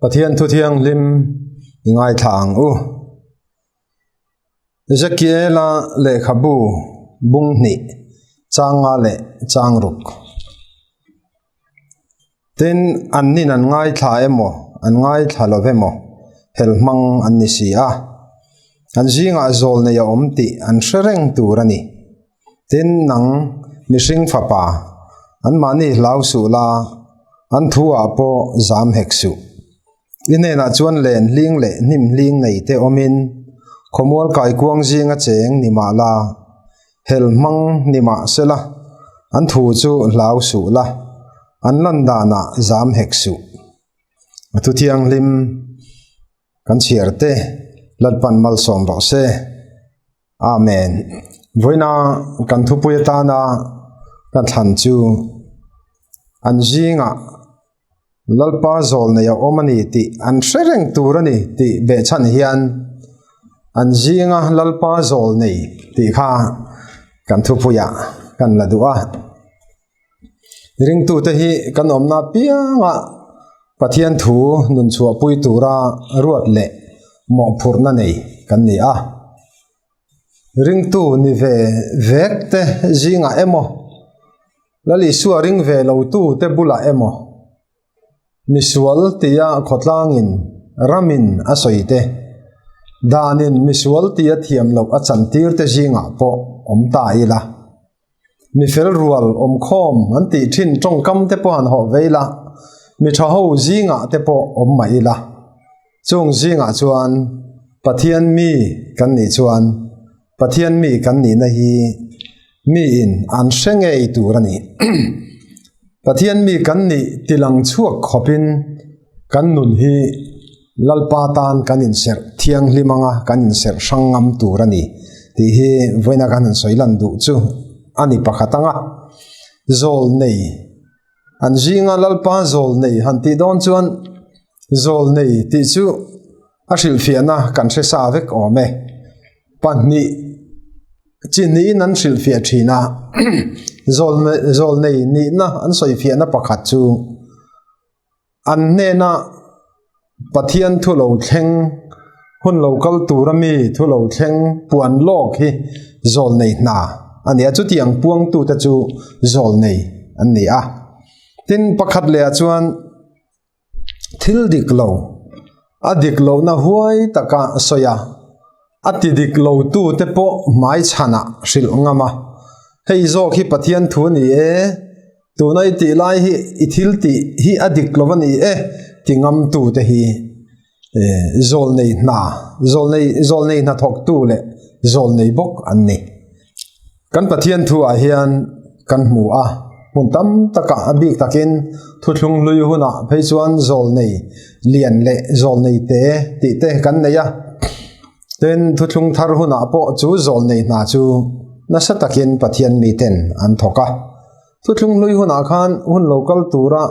Pathian thu thiang lim ngai thang u Ezekiela le khabu bung ni changa le changruk tin annin an ngai tha emo an ngai tha lovemo helmang an ni sia an jinga zol ne ya omti an shereng turani tin nang mishing fapa an mani lausu la an thua po zam heksu ine na chuan len ling le nim ling nei te omin khomol kai kuang jinga cheng ni ma la helmang ni ma sela an thu chu lausu la an landa na zam heksu atu thiang lim kan chiarte latpan mal som ro se amen voina kan thu puya na kan than chu an jinga lalpa zol ne ya omani ti an shereng turani ti be chan hian an jinga lalpa zol nei ti kha kan thu puya kan ladua ring tu te hi kan omna pianga pathian thu nun chua pui tura ruat le mo phurna nei kan ni a ring tu ni ve vek te jinga emo lali suwa ring ve lo tu te bula emo miswal tia khotlangin ramin asoite danin miswal tia thiam lo achantir te jinga po omta ila mi fel rual om khom anti thin tong kam te po an ho veila mi tha ho jinga te po om mai la chung jinga chuan pathian mi kan ni chuan pathian mi kan ni na hi mi in an sengei turani pathian mi kan ni tilang chuak khopin kan nun hi lalpa tan kan in ser thiang limanga kan in ser sangam turani ti hi voina kan soilan du chu ani pakhatanga zol nei an jinga lalpa zol nei hanti don chuan zol nei ti chu ashil fiana kan se sa vek ome panni chini nan shil fia thina zol nei ni na an soi fiana pakhat chu an ne na pathian thu lo thleng hun local turami thu lo thleng puan lok hi zol nei na ania chu tiang puang tu ta chu zol nei an ni a tin pakhat le chuan thil dik lo adik lo na huai taka soya ati dik lo tu te po mai chana sil ngama hei zo khi pathian thu ni e tu nai ti lai hi ithil ti hi adik lo ni e tingam tu te hi zol nei na thok tu le zol nei bok an ni kan pathian thu a hian kan mu a mun tam taka abik takin thuthlung lui huna phei chuan zol nei lian le zol nei te ti te kan nei a ten thuthlung thar huna po chu zol nei na chu na sa takin pathian mi ten an thoka thuthlung lui huna khan hun local tura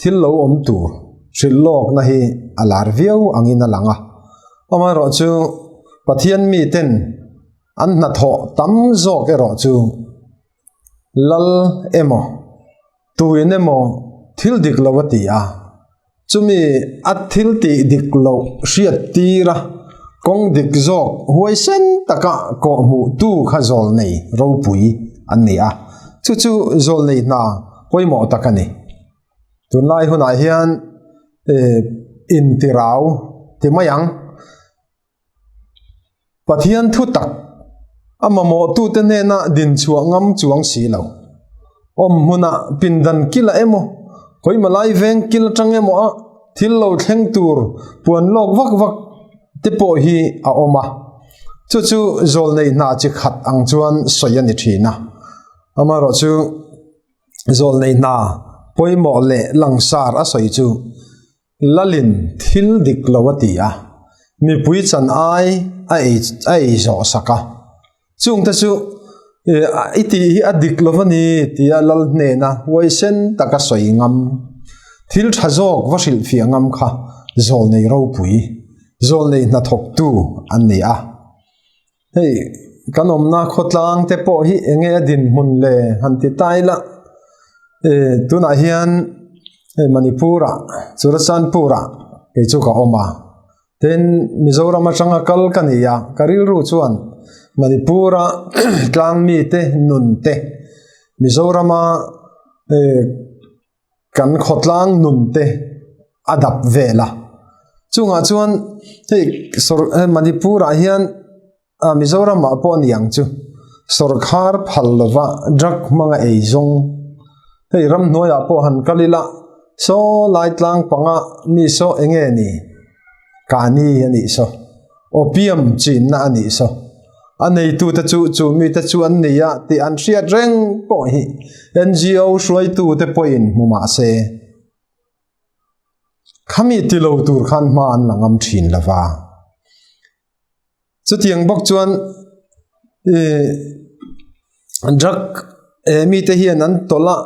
thil lo om tur shil lok na hi alar viau angin alanga ama ro chu pathian mi ten an na tho tam zo ke ro chu lal emo tuin emo thil dik lawati a chumi at thil ti dik lo hriat tira kong dik zok huai sen taka ko mu tu kha zol nei ro pui an ni a chu zol nei na poimo takani tunlai huna hian in tirau timayang pathian thu tak amamo tu te ne na din chuangam chuang si lo om huna pindan kila emo koi malai veng kil tang emo a thil lo thleng tur puan lok vak te po hi a oma chu zol nei na chi khat ang chuan soyani thina amaro chu zol nei na poimo le langsar a soi chu lalin thil dik lawati a mi pui chan ai zo saka chung ta chu iti hi adik lovani tia lal ne na wai sen taka soi ngam thil thazok vasil fi ngam kha zol nei ro pui zol nei na thok tu an ni a hei kanom na khotlang te po hi enge din mun le hanti taila tuna hian Manipura, Churachandpura, ke chu ka oma ten Mizoram atanga kal kania karil ru chuan Manipura tlang mi te nun te Mizorama kan khotlang nun te adap vela chunga chuan Manipura hian Mizoram ma pon yang chu sarkar phalwa drak manga eizong hei ram noya po han kalila so laitlang panga mi so enge ni kani ani so opium chin na ani so anei tu ta chu mi ta chu an nia ti an ria reng po hi NGO shroi tu te point muma se khami ti lo tur khan ma an langam thin lawa chu tiang bok chuan drak mi te hian an tola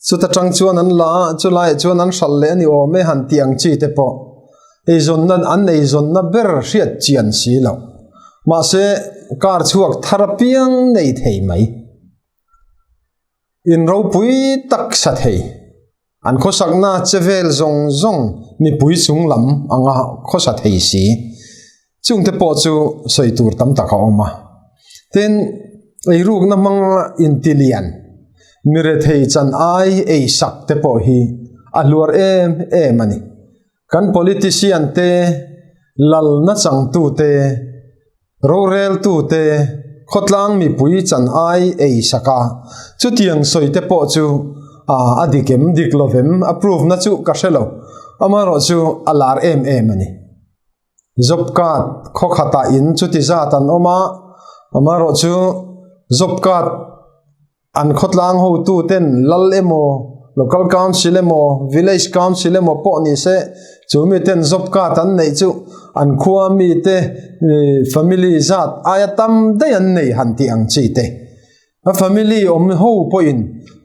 chu ta tang chuan an la chu lai chuan an hral le ani o me han tiang chi te po zon nan an nei zon na ber riat chian si lo ma se kar chuak tharapiang nei thei mai in ro pui tak sa thei an kho sakna chevel zong zong mi pui chung lam anga kho sa thei si chung te po chu soi tur tam taka oma ten ei ruk na mang intilian mire thei chan ai ei sak te po hi aluar em ani kan politician te lal na chang tu te rorel tu te khotlang mi pui chan ai ei saka chu tiang soi te po chu adikem diklovem approve na chu ka shelo amaro chu alar em ani job card khokhata in chu ti za tan oma amaro chu job card an khotlang ho tu ten lal emo local council emo village council emo po ni se chumi ten job card an nei chu an khuwa mi te family zat ayatam de an nei han ti ang chi te a family om ho po in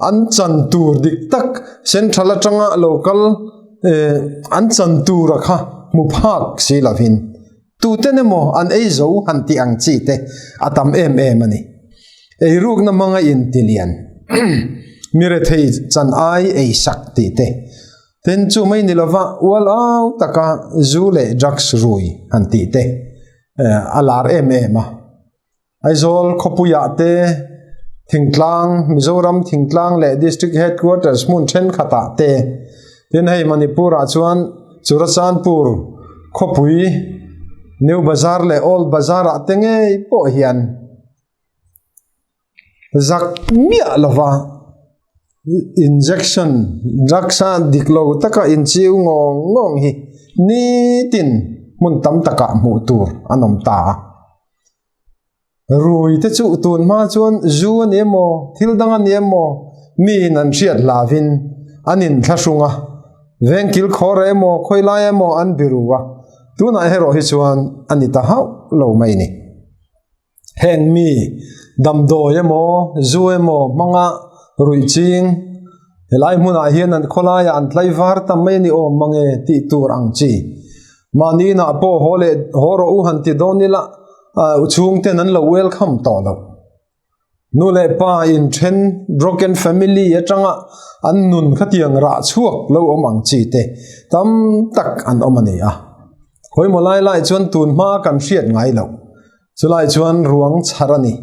an chan tur dik tak central atanga local an chan tur kha mu phak si lavin tu tenemo an eizo han ti ang chi te atam em ani ei ruk na manga intilian mire thei chan ai ei sakti te ten chu mai nilawa wal au taka zule drugs rui anti te alar ma aizol khopuya te thingtlang Mizoram thingtlang le district headquarters mun then khata te ten hei Manipura chuan Churachandpur khopui New Bazar le Old Bazar atenge po hian zak mia lova injection raksa diklo taka inchiu ngong hi ni tin mun tam taka mu tur anom ta rui te chu tun ma chuan zu ani emo thil dang ani emo mi nan riat lavin anin thashunga venkil khor emo khoila emo an biruwa tuna hero hi chuan ani ta hau lo mai ni heng mi damdo emo zu emo manga rui ching helai muna hian an kholaya an tlai var tam mai ni o mange ti tur ang chi mani na po hole horo u han ti donila chung ten an lo welcome to lo nu le pa in then broken family atanga an nun khatiang ra chuak lo omang chi te tam tak an omani a hoi molai lai chuan tun ma kan riat ngai lo chulai chuan ruang charani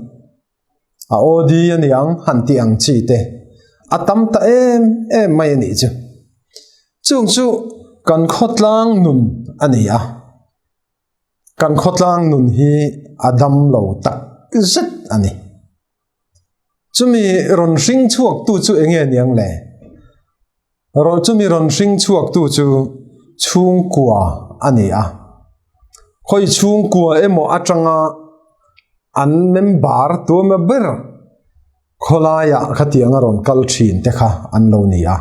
a odi ani ang han ti ang chi te atam ta em mai ni chung chu kan khotlang nun ani a kan khotlang nun hi adam lo tak zet ani chumi ron ring chuak tu chu enge niang le ro chumi ron ring chuak tu chu chung kwa ani a khoi chung kwa emo atanga an member tu me ber kholaya khatianga ron kal thin te kha an lo ni a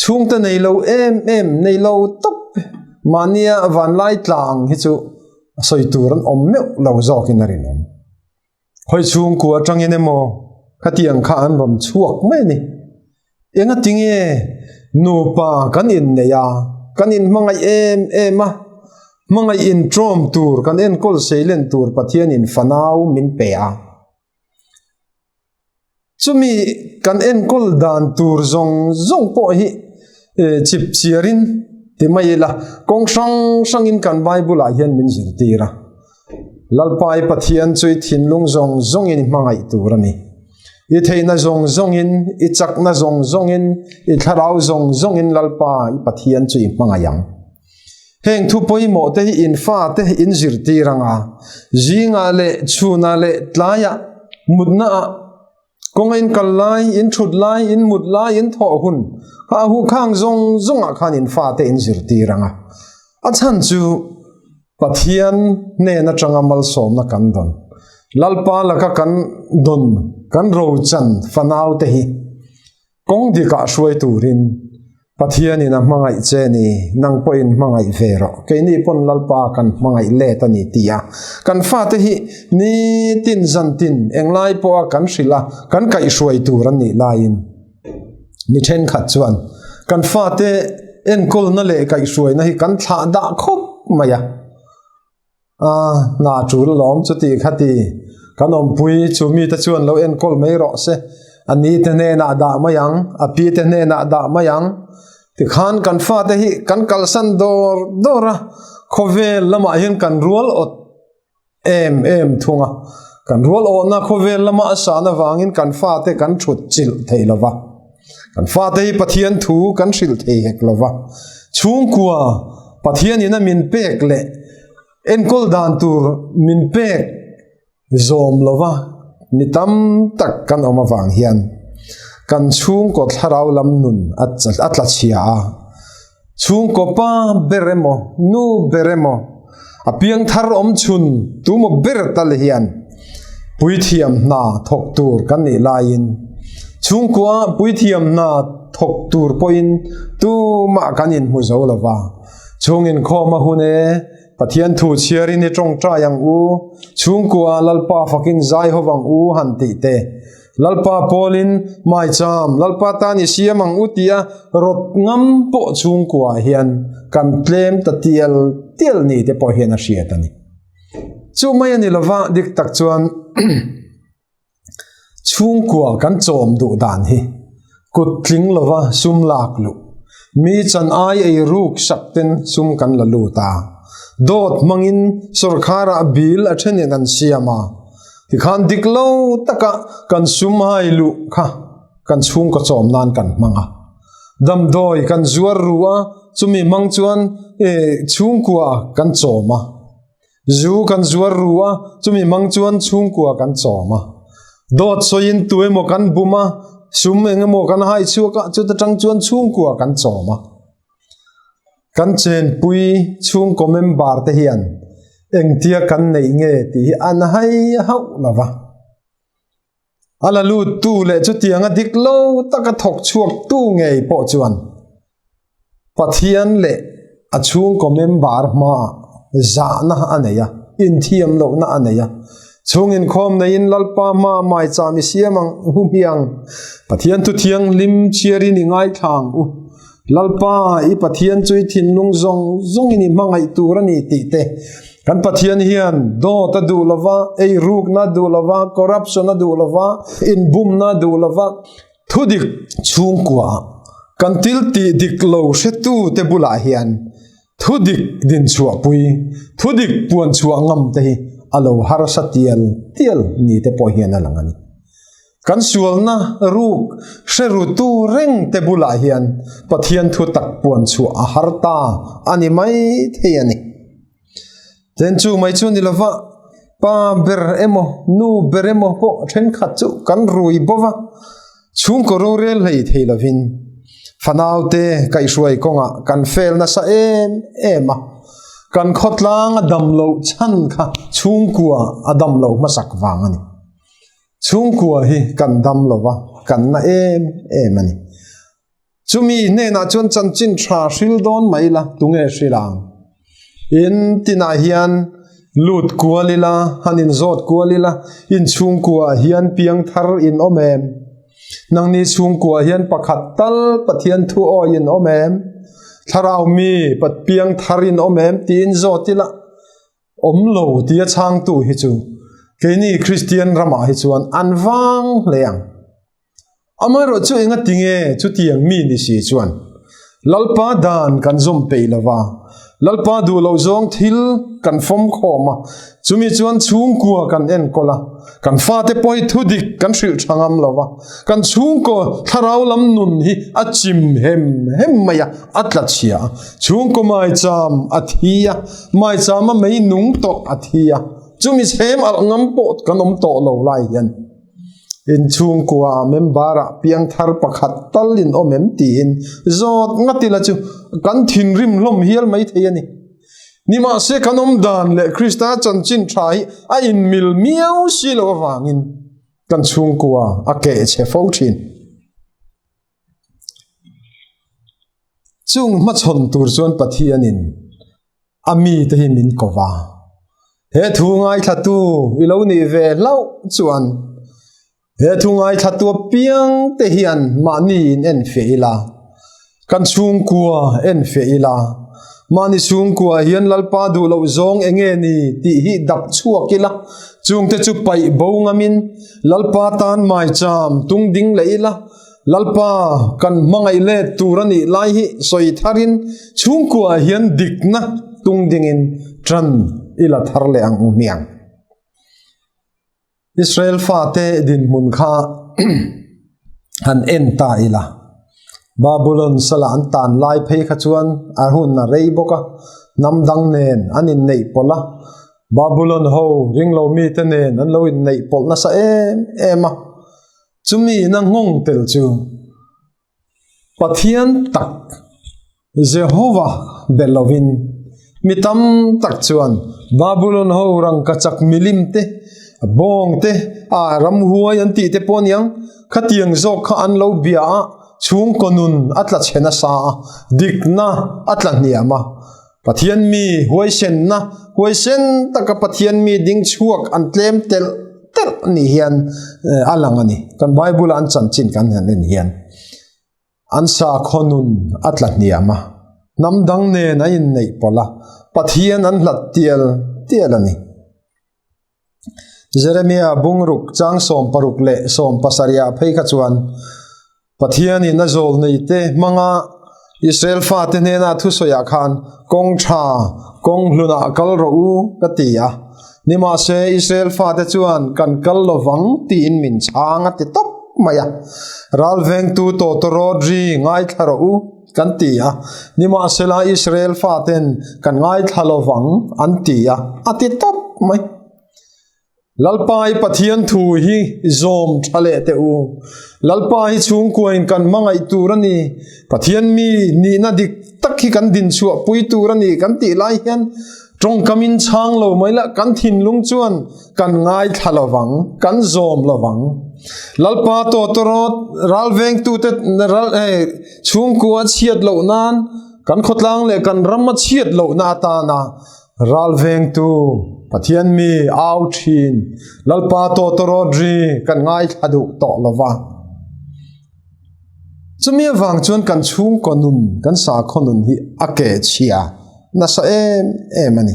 chung ta nei lo em nei lo top mania van lai tlang hi chu soi turan om me lo zokin rin om khoi chung ku atangin emo khatiang kha an rom chuak mai ni enga tinge nu pa kan in ne ya kan in mangai ma mangai in trom tur kan en kol seilen tur pathian in fanau min pe a chumi kan en kol dan tur zong po hi chip chiarin ti mai la kong sang in kan Bible a hian min zir tira lalpai pathian chui thinlung zong in mangai turani I theina zong in I chakna zong in I tharau zong in lalpa I pathian chui mangayang heng thu poimo te in fa te in zir tiranga zinga le chuna le tlaya mudna kong in kalai in thudlai in mudlai in tho hun ha hu khang zong a khan in fa te in zir tiranga a chan chu pathian ne na changamal som na kan don lalpa laka kan don kan ro chan fanau te hi kong dika shwai turin pathian in a mangai che ni nang point mangai vero ke ni pon lalpa kan mangai le ta ni tia kan fa te hi ni tin zan tin englai po kan sila kan kai shwai turan ni lain mi then khat chuan kan fa te en kol na le kai shwai na hi kan thla da khop maya na chul lom chuti khati kanom pui chumi ta chuan lo en kol mai ro se ani te ne na da mayang api te ne na da mayang ti khan kan fa te hi kan kalsan dora khovel lama hin kan rual ot em thunga kan rual o na khovel lama asana wangin kan fa te kan thut chil theilawa kan fa te hi pathian thu kan sil thei hek lova chung kwa pathian ina min pek le en kol dan tur min pek zom lova nitam tak kan oma wang hian kan chung ko tharau lam nun atla chia chung ko pa beremo nu beremo apiang thar om chun tu mo ber tal hian puithiam na thok tur kan ni lain chung ko puithiam na thok tur poin tu ma kanin mu zo lova chungin khoma hune pathian thu chiarin ni tong tra yang u chungkua lalpa fakin zai howang u han ti te lalpa polin mai cham lalpa ta ni siamang utia rot ngam po chungkua hian kan tlem ta tiel ni te po hian a hriat ani chu mai ani lova dik tak chuan chungkua kan chom du dan hi kut tling lova sum lak lu mi chan ai ei ruk sakten sum kan la lu ta dot mangin sarkara bil athene kan siama ti khan diklo taka kan sumai lu kha kan chung ko chom nan kan manga dam doi kan zuar ruwa chumi mang chuan chung kwa kan choma zu kan zuar ruwa chumi mang chuan chung kwa kan choma dot soin tuemo kan buma sum engemo kan hai chuka chuta tang chuan chung kwa kan choma kan chen pui chung ko member te hian engtia kan nei nge ti an hai hau lawa ala lu tu le chu tianga diklo taka thok chuak tu ngei po chuan pathian le a chung ko member ma za na aneya in thiam lo na aneya chungin khom na in lalpa ma mai chami siamang humiang pathian tu thiang lim chiari ni ngai thang u lalpa I pathian chui thinlung zong ini mangai turani ti te kan pathian hian do ta du lova ei ruk na du lova corruption na du lova in bum na du lova thudik chungkwa kan til ti diklo she tu te bula hian thudik din chua pui thudik puan chua ngam te hi alo har satial tiel ni te po hian alangani kan sualna ruk sheru tu reng te bula hian pathian thu tak puan chu a harta ani mai theiani ten chu mai chu ni lova pa ber emo nu beremo po then khat chu kan rui bova chung ko ro rel hei theilovin fanaute kai shuai konga kan fel na sa ema kan khotlang adamlo chan kha chungkua adamlo masak wangani chungkua hi kan dam lova kan na ani chumi ne na chon chan chin tha hril don maila tunge hrilang in tina hian lut kualila hanin zot kualila in chungkua hian piang thar in omem nangni chungkua hian pakhat tal pathian thu o in omem tharau mi pat piang tharin omem tin zotila omlo tia chang tu hi chu keini Christian rama hi chuan anwang leang amaro chu inga tinge chu tiang mi ni si chuan lalpa dan kan zum pe lawa lalpa du lo zong thil kan fom khoma chumi chuan chung kwa kan en kola kan fa te poi thudik kan hril thangam lawa kan chung ko tharau lam nun hi achim hem maya atla chia chung ko mai cham athia mai cham mai nung to athia chumi sem al ngam pot kan to lo lai yan in chung kwa membara piang thar pakhat talin omem tin zot ngatila chu kan thin rim lom hial mai theiani nima se kanom dan le krista chanchin thai a in mil miau silo wangin kan chung kwa ake che fothin chung ma chon tur chuan pathianin ami te hi min kowa he thu ngai thatu ilo ni ve lau chuan he thungai thatua piang te hian mani en feila kan chung kwa en feila mani chung kwa hian lalpa du lo zong enge ni ti hi dap chuakila chung te chu pai bo ngamin lalpa tan mai cham tung ding leila lalpa kan mangai le turani lai hi soi tharin chung kwa hian dikna tung dingin tran ila tharle ang umiang Israel fate din mun kha han enta ila Babylon sala an tan lai phei kha chuan a hun na rei boka namdang nen anin nei pola Babylon ho ringlo mi te nen an lo in nei pol na sa ema chumi na ngong tel chu pathian tak Jehovah belovin mitam tak chuan Babylon ho rang kachak milim te bong te a ram huai an ti te pon yang khatiang zok kha an lo bia chung konun atla chena sa dikna atla niama pathian mi huai sen na huai sen taka pathian mi ding chuak an tlem tel ni hian alang ani kan bible an chanchin kan han hian an sa khonun atla niama namdang ne na in nei pola pathian an hlat tial ani Jeremiah bungruk chang som paruk le som pasaria phei kha chuan pathiani na zol nei te manga Israel fa te ne na thu soya khan kong tha kong hluna kal ro u katia nima se Israel fa te chuan kan kal lowang ti in min changa te top maya ral veng tu to rodri ngai tharo u kan tia nima se la Israel fa ten kan ngai thalowang an tia ati top mai lalpai pathian thu hi zom thale te u lalpai chung kuain kan mangai turani pathian mi ni na dik takhi kan din chu pui turani kan ti lai hian trong kamin chang lo maila kan thin lung chuan kan ngai thalawang kan zom lawang lalpa to torot ralveng tu te ral chung kuwa chiat lo nan kan khotlang le kan ramma chiat lo na ta na ralveng tu pathian mi out thin lalpa to torodri kan ngai thadu to lova chumi wang chuan kan chung konun kan sa khonun hi ake chia na sa ani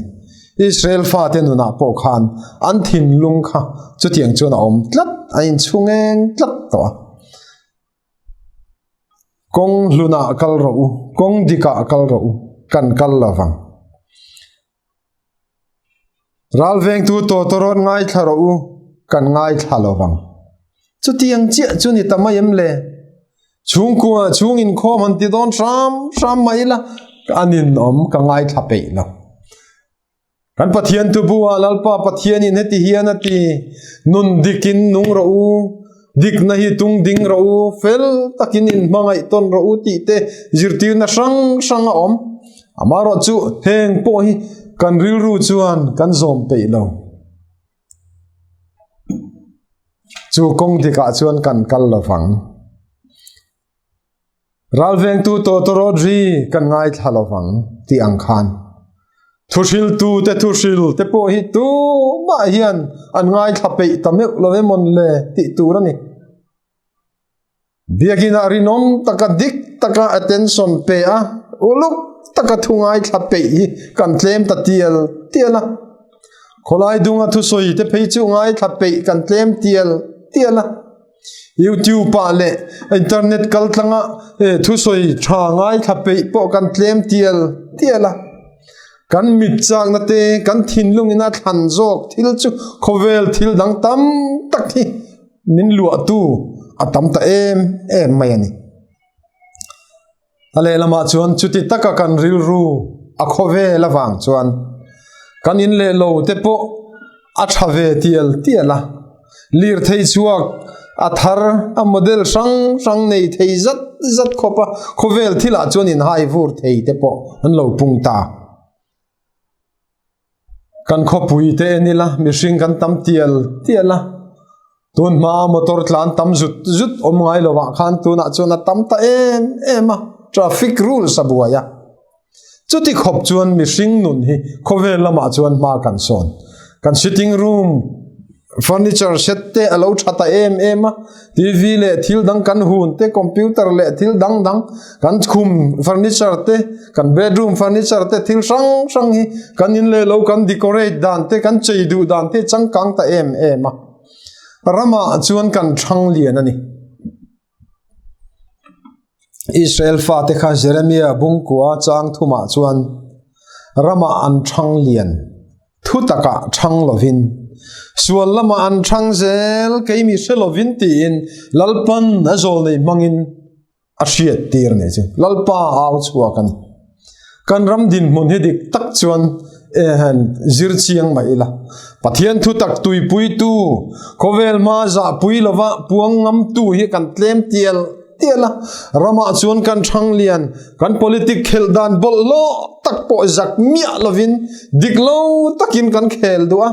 Israel fa te nu na po khan an thin lung kha chu tiang chuan om tlat ain chungeng tlat to kong luna kal ro kong dika kal ro kan kal lawang ralveng tu to toron ngai tharo u kan ngai thalowang chu tiang chi chu ni tamayem le chung kwa chung in kho man ti don ram maila anin om ka ngai thape lo kan pathian tu buwa lalpa pathian in heti hianati nun dikin nung ro u dik na hi tung ding ro u fel takin in mangai ton ro u ti te zirti na sang om amaro chu heng po hi kan ril ru chuan kan zom pe lo chu kong dika chuan kan kal lawang ralveng tu to rodri kan ngai thalawang ti ang khan thusil tu te po hi tu ma hian an ngai thape tamek lovemon le ti turani biagina rinom taka dik taka attention pe a uluk taka thungai thape kan tlem ta tiala kholai dunga thu soi te phei chu ngai thape kan tlem tiala YouTube pa le internet kal tlanga thu soi tha ngai thape po kan tlem tiala kan mit chang na te kan thinlung ina than jok thil chu khovel thil dang tam tak hi min lua tu atam ta em mai ani ale lama chuan chuti taka kan ril ru a khove lawang chuan kan in le lo te po a thave tiala lir thei chuak a thar a model sang nei thei zat khopa khovel thila chuan in hai vur thei te po an lo pungta kan khopui te nila mihring kan tam tiala tun ma motor tlan tam zut om ngai lowa khan tuna chuna tam ta ema traffic rules abuaya chuti khop chuan mihring nun hi khovel lama chuan ma kan son kan sitting room furniture set te alo thata ema TV le thil dang kan hun te computer le thil dang kan khum furniture te kan bedroom furniture te thil sang hi kan in le lo kan decorate dan te kan cheidu dan te changkang ta ema rama chuan kan thang lian ani Israel fa te kha Jeremiah bungkua chang thuma chuan rama an thang lian thu taka thang lovin sual lama an thang zel keimi selovin ti in lalpan azol nei mangin a hriat tir ne chu lalpa au chua kan ram din mun hedik tak chuan han zir chiang mai la pathian thu tak tui pui tu khovel ma za pui lova puang ngam tu hi kan tlem tiala rama chuan kan thang lian kan politic khel dan bol lo tak po zak mia lovin diklo takin kan khel duwa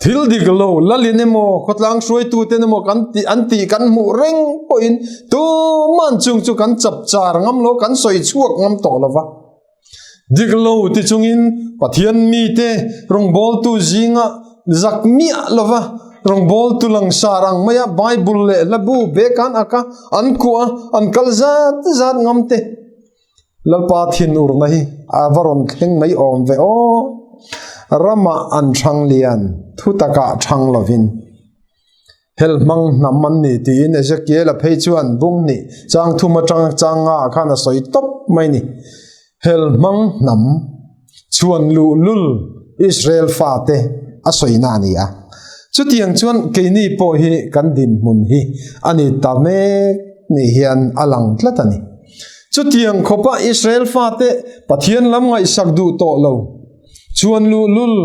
thil diklo lalinemo khotlang shroi tu tenemo kan ti anti kan mu reng po in tu man chung chu kan chap char ngam lo kan soi chuak ngam to lova diklo ti chungin pathian mi te rong bol tu zinga zak mia lova rong bol tu lang sarang maya bible le labu bekan aka an kuwa an kalzat ngam te lalpa thin ur mai avaron thleng mai om ve o rama an thang lian thu taka thang lovin hel mang naman ni tin Ezekiel a phei chuan bung ni chang thuma changa khana soi top mai ni hel mang nam chuan lul Israel fa te a soi na ni a chu tiang chuan keini po hi kan din mun hi ani ta me ni hian alang tlatani chu tiang khopa Israel fa te pathian lam ngai sakdu to lo chuan lul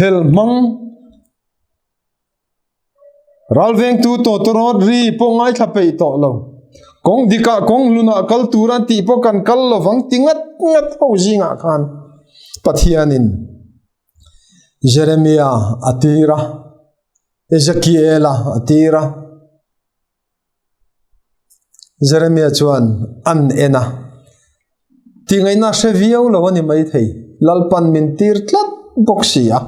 hel mang ralveng tu to torot ri po ngai thapei to lo kong dika kong luna kal turan ti po kan kal lo wang tingat ho jinga khan pathianin Jeremiah atira Ezekiel atira Jeremiah chuan an ena tingai na sevio lo ani mai thei lalpan min tir tlat boxia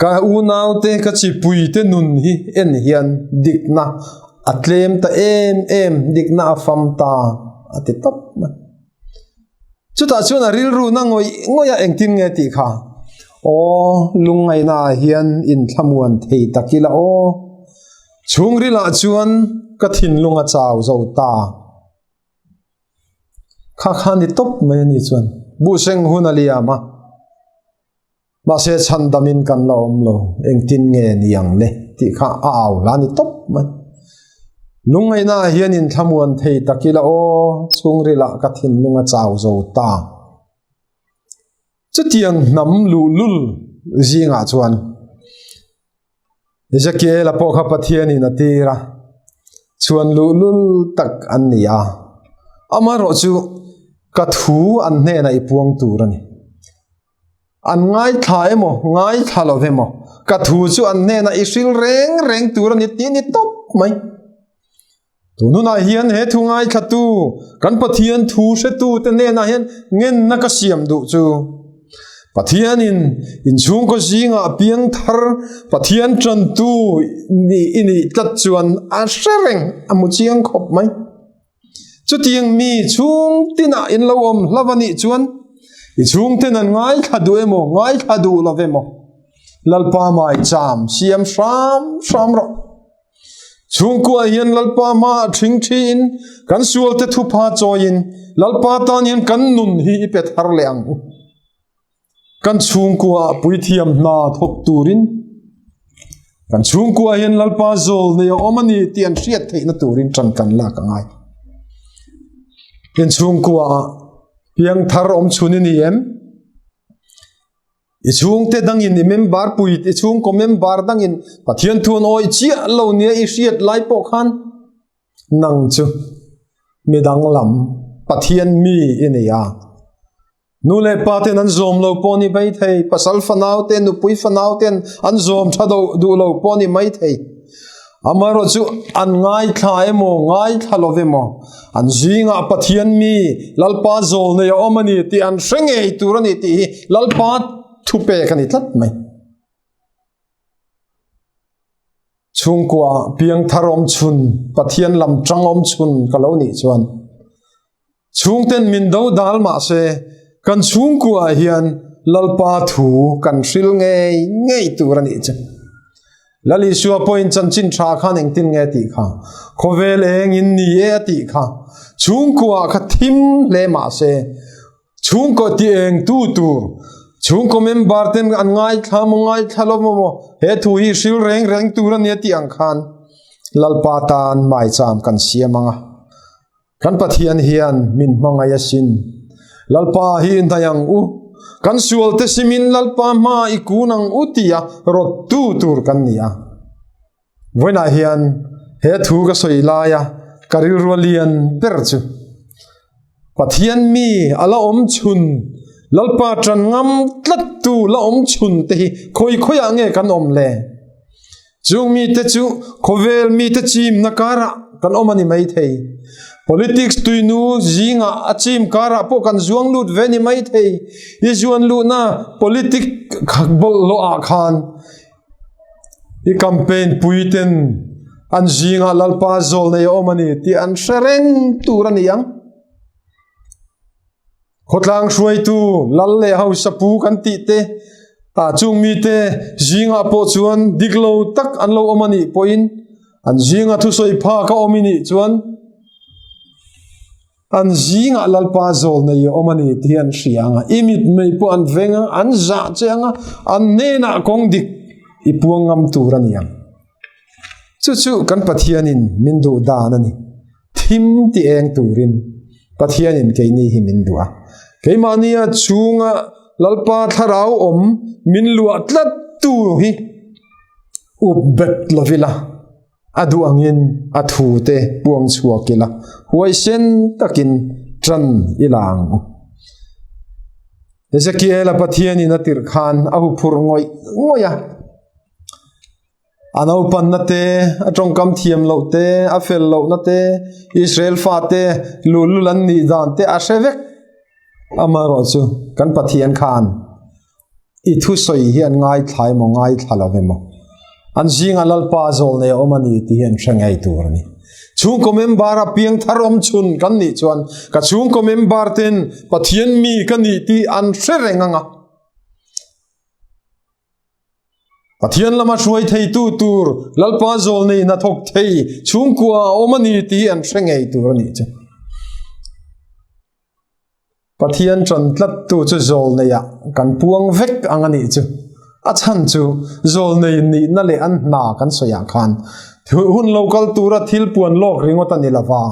ka unau te ka chi pui te nun hi en hian dikna atlem ta em dikna afam ta ati top na chuta chuna ril ru na ngoya engtin nge ti kha o lungai na hian in thamuan thei takila o chungri la chuan ka thin lunga chaw zo ta kha ni top mai ni chuan bu seng hun aliama ma se chandamin kan la omlo engtin nge niang le ti kha aw la ni top mai lungai na hian in thamuan thei takila o chungri la ka thin lunga chaw zo ta chutiang nam lul zinga chuan Ezekiel apo kha pathian in atira chuan lul tak an nia amaro chu ka thu an hne na ipuang turani an ngai tha emo ngai thalo vemo ka thu chu an hne na isil reng turani ti ni top mai tununa hian he thu ngai thatu kan pathian thu se tu te ne na hian ngen na ka siam du chu pathian in chung ko zinga piang thar pathian tran tu ni ini tat chuan a sereng amu chiang khop mai chu tiang mi chung tina in lawom lavani chuan I chung ten an ngai khadu emo ngai khadu lovemo lalpa mai cham siam sam ro chung kwa hian lalpa ma thing thin kan sual te thu pha choin lalpa tan hian kan nun hi pe thar leang kan chung kwa pui thiam na thok turin kan chung kwa hian lalpa zol ne omani tian riat theina turin tran kan la ka ngai hian chung kwa piang thar om chuni ni em i chung te dangin i member puit i chung ko member dangin pathian thun oi chia lo nia i riat lai po khan nang chu midang lam pathian mi inia nu le pa ten an zom lo poni bai thei pasal fanau ten nu pui fanau ten an zom thado du lo poni mai thei amaro chu an ngai thae mo ngai thalove mo an zinga pathian mi lalpa zol ne omani ti an senge turani ti lalpa thu pe kan itlat mai chungkwa piang tharom chun pathian lam trangom chun kaloni chuan chungten min do dal ma se kan chungkwa hian lalpa thu kan hril ngei turani cha lali suwa point chan chin tha khan eng tin nge ti kha khovel eng in ni e ti kha chungkwa kha thim le ma se chungko ti eng tu tur chungko member ten an ngai thalo mo he thu hi hril reng turani ti ang khan lalpa tan mai cham kan siamanga kan pathian hian min mangaya sin lalpa hi ndayang u kan sual te simin lalpa ma ikunang utia rot tu tur kan nia voina hian he thu ka soilaya karil rolian perchu pathian mi ala om chun lalpa tran ngam tlat tu la om chun te hi khoi ange kan om le chung mi te chu khovel mi te chim nakara kan omani mai thei politics tuinu zinga achim kara po kan zuang lut veni mai thei i zuan lu na politic khakbol lo a khan i campaign puiten an zinga lalpa zol nei omani ti an sereng turani yang khotlang shruai tu lalle hau sapu kan ti te ta chung mi te zinga po chuan diglo tak an lo omani poin an zinga thu soi pha ka omini chuan an zinga lalpa zol nei omani tian hrianga imit mei po an venga an za chenga an nena kong dik ipuangam turaniang chu kan pathianin mindu danani thim ti eng turin pathianin keini hi mindua keimania chunga lalpa tharau om minlua tlat tu hi ubet lovila adu angin athu te puang chuakila huai sen takin tran ilang Ezekiel pathian in atir khan ahu phur ngoya anau pan na te atong kam thiam lo te afel lo na te Israel fa te lululan ni dan te asevek amaro chu kan pathian khan I thu soi hian ngai thlai mo ngai thalave mo an zinga lalpa zol ne omani ti hian thangai tur ni chung ko member a piang tharom chun kan ni chuan ka chung ko member ten pathian mi kan ni ti an serenganga pathian lama shuai thei tu tur lalpa zol nei na thok thei chung kwa omani ti an thangai tur ni cha pathian tran tlat tu chu zol nei ya kan puang vek angani chu a chan chu zol nei ni na le an na kan soya khan hun local tura thil puan lok ringota ni lawa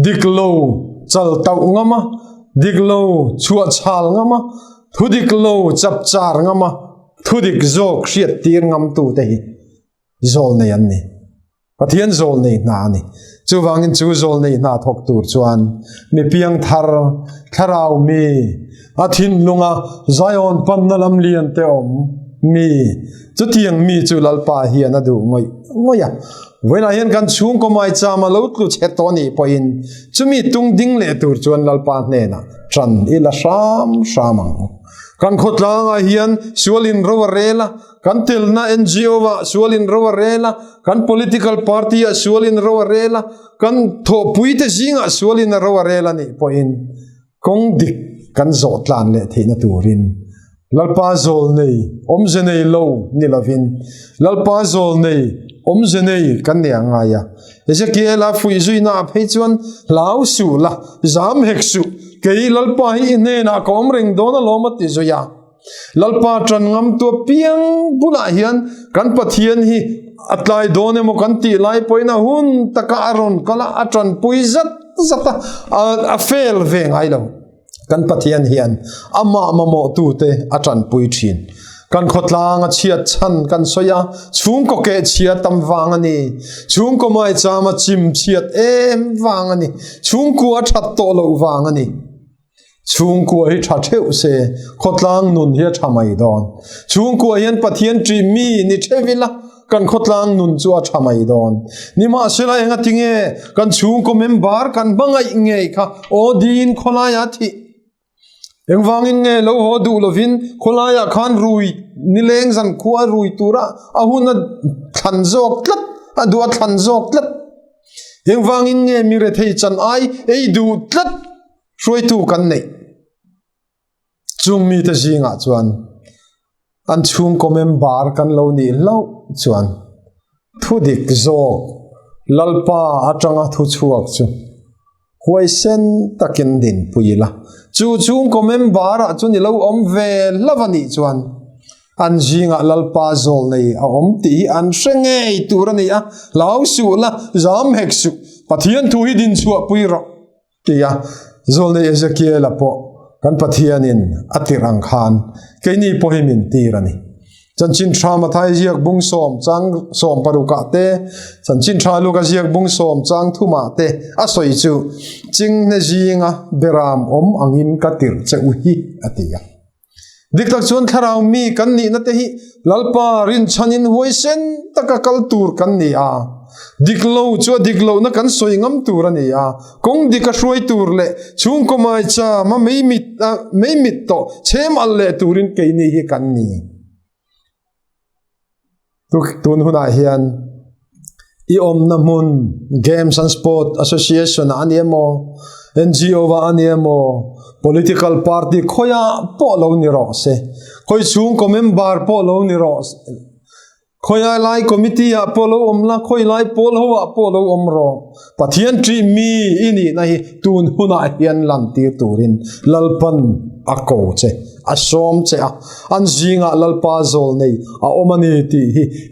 diklo chal tau ngama diklo chua chal ngama thudiklo chapchar ngama thudik zok hriat tir ngam tu te hi zol nei an ni pathian zol nei na ni chu wangin chu zol nei na thok tur chuan mi piang tharau mi athin lunga zion pannalam lian te om mi chu tiang mi chu lalpa hian adu ngoya wena hian kan chung ko mai chama lo tlu chetoni poin chumi tung ding le tur chuan lalpa hne na tran ila samang kan khotlanga hian sualin rowarela kan telna NGO wa sualin rowarela kan political party a sualin rowarela kan tho puite zinga sualin rowarela ni poin kong dik kan zo tlan le theina turin lalpa zol nei om zenei lo ni lovin lalpa zol nei om zenei kan ne anga ya Ezekiel a fui zui na phei chuan lau su la zam hek su kei lalpa hi ne na kom ring dona loma ti zoya lalpa tran ngam to piang bula hian kan pathian hi atlai done mo kan ti lai poina hun taka aron kala atran puizat zata a fail ve ngai lo kan pathian hian ama mamo tu te atran pui thin kan khotlang a chiat chan kan soya chung ko ke chiat tam wang ani chung ko mai chama chim chiat em wang ani chung ko a that to lo wang ani chung ko hi tha theu se khotlang nun hi thamai don chung ko hian pathian tri mi ni thevila kan khotlang nun chu a thamai don ni ma sela enga tinge kan chung ko member kan bangai nge kha o din kholaya thi eng wangin nge lo ho du lovin kholaya khan rui ni leng zan khuwa rui tura ahuna than jok tlat adu than jok tlat eng wangin nge mi re thei chan ai ei du tlat roi tu kan nei chung mi ta jinga chuan an chung ko member kan lo ni lo chuan thu dik zo lalpa atanga thu chuak chu huai sen takin din puila chu chung ko member a chu ni lo om ve lavani chuan an jinga lalpa zol nei a om ti an sengei turani a lau su la zam hek su pathian thu hi din chu puira tia zol nei Ezekiel apo kan pathianin atirang khan keini pohimin tirani chanchin thama thai jiak bung som chang som paruka te chanchin tha luka jiak bung som chang thuma te a soi chu ching na jinga beram om angin katir cheu hi atia diktak chon tharau mi kan ni na te hi lalpa rin chanin huaisen taka kaltur kan ni a diklo chu diklo na kan soingam tur ani a kong dika hroi tur le chung ko mai cha ma meimit to chem al le turin keini hi kan ni tun huna hian I om na mun Games and Sport Association aniemo NGO wa aniemo political party khoya polo ni ro se khoi chung ko member polo ni ro khoya lai committee a polo omla khoi lai polo a polo omro pathian tri mi ini nahi tun huna hian lam tir turin lalpan ako che asom che an jinga lalpa zol nei a omani ti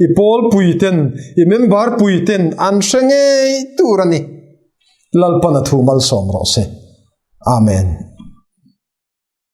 I pol puiten I member puiten an sengei turani lalpan thu mal som ro se amen